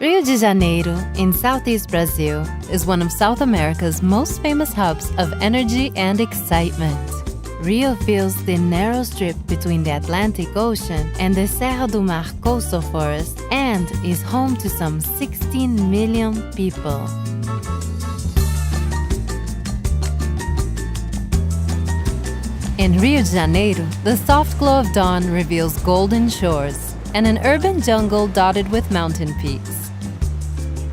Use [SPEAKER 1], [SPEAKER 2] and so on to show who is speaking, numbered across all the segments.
[SPEAKER 1] Rio de Janeiro, in southeast Brazil, is one of South America's most famous hubs of energy and excitement. Rio fills the narrow strip between the Atlantic Ocean and the Serra do Mar coastal forest and is home to some 16 million people. In Rio de Janeiro, the soft glow of dawn reveals golden shores and an urban jungle dotted with mountain peaks.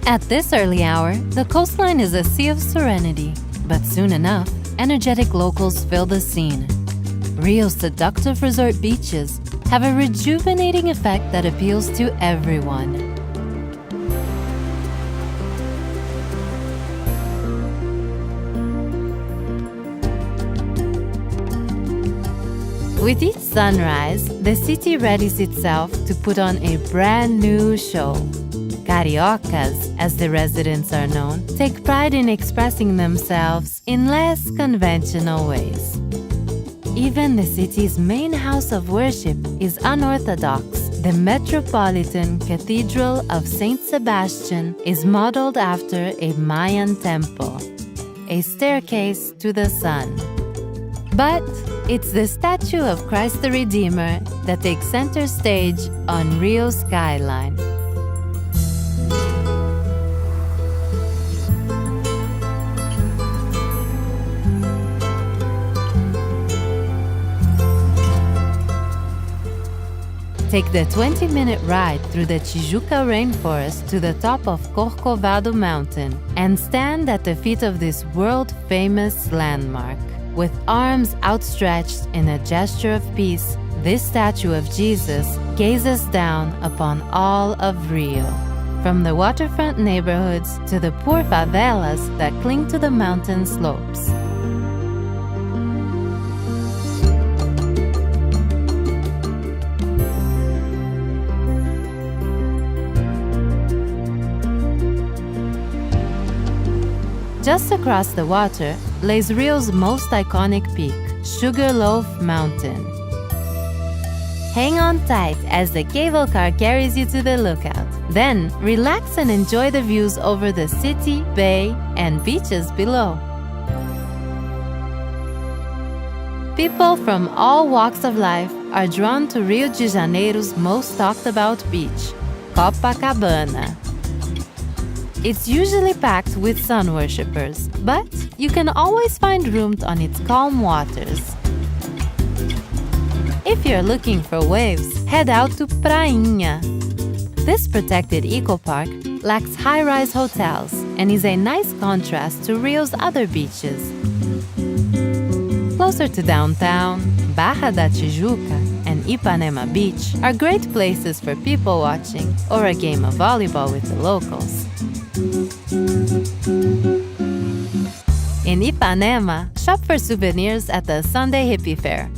[SPEAKER 1] At this early hour, the coastline is a sea of serenity, but soon enough, energetic locals fill the scene. Rio's seductive resort beaches have a rejuvenating effect that appeals to everyone. With each sunrise, the city readies itself to put on a brand new show. Cariocas, as the residents are known, take pride in expressing themselves in less conventional ways. Even the city's main house of worship is unorthodox. The Metropolitan Cathedral of Saint Sebastian is modeled after a Mayan temple, a staircase to the sun. But it's the statue of Christ the Redeemer that takes center stage on Rio's skyline. Take the 20-minute ride through the Tijuca rainforest to the top of Corcovado Mountain and stand at the feet of this world-famous landmark. With arms outstretched in a gesture of peace, this statue of Jesus gazes down upon all of Rio, from the waterfront neighborhoods to the poor favelas that cling to the mountain slopes. Just across the water lays Rio's most iconic peak, Sugarloaf Mountain. Hang on tight as the cable car carries you to the lookout. Then, relax and enjoy the views over the city, bay, and beaches below. People from all walks of life are drawn to Rio de Janeiro's most talked about beach, Copacabana. It's usually packed with sun worshippers, but you can always find room on its calm waters. If you're looking for waves, head out to Prainha. This protected eco-park lacks high-rise hotels and is a nice contrast to Rio's other beaches. Closer to downtown, Barra da Tijuca and Ipanema Beach are great places for people watching or a game of volleyball with the locals. In Ipanema, shop for souvenirs at the Sunday Hippie Fair.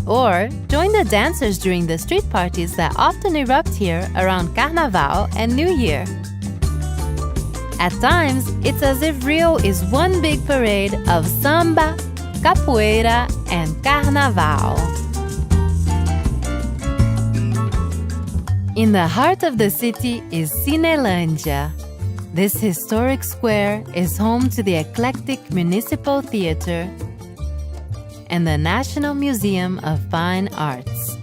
[SPEAKER 1] Or join the dancers during the street parties that often erupt here around Carnaval and New Year. At times, it's as if Rio is one big parade of samba, capoeira, and carnaval. In the heart of the city is Cinelândia. This historic square is home to the eclectic Municipal Theater and the National Museum of Fine Arts.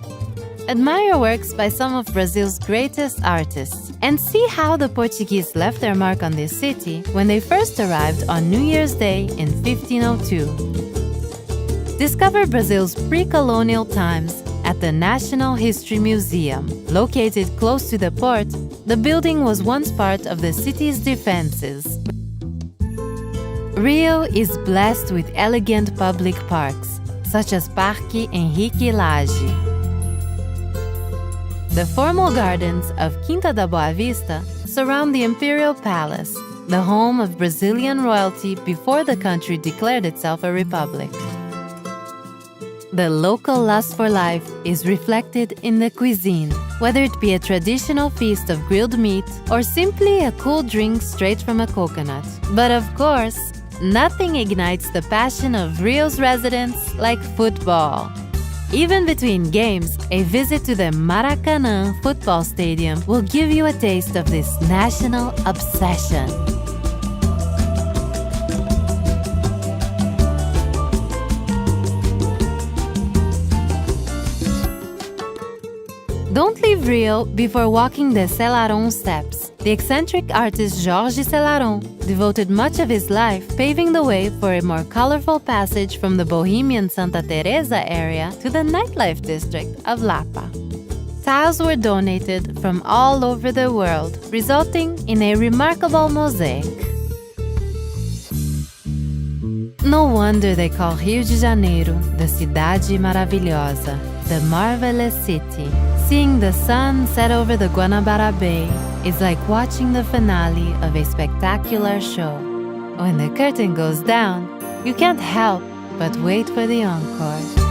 [SPEAKER 1] Admire works by some of Brazil's greatest artists and see how the Portuguese left their mark on this city when they first arrived on New Year's Day in 1502. Discover Brazil's pre-colonial times at the National History Museum. Located close to the port, the building was once part of the city's defenses. Rio is blessed with elegant public parks, such as Parque Henrique Lage. The formal gardens of Quinta da Boa Vista surround the Imperial Palace, the home of Brazilian royalty before the country declared itself a republic. The local lust for life is reflected in the cuisine, whether it be a traditional feast of grilled meat or simply a cool drink straight from a coconut. But of course, nothing ignites the passion of Rio's residents like football. Even between games, a visit to the Maracanã football stadium will give you a taste of this national obsession. Don't leave Rio before walking the Selarón steps. The eccentric artist Jorge Selarón devoted much of his life paving the way for a more colorful passage from the bohemian Santa Teresa area to the nightlife district of Lapa. Tiles were donated from all over the world, resulting in a remarkable mosaic. No wonder they call Rio de Janeiro the Cidade Maravilhosa, the marvelous city. Seeing the sun set over the Guanabara Bay is like watching the finale of a spectacular show. When the curtain goes down, you can't help but wait for the encore.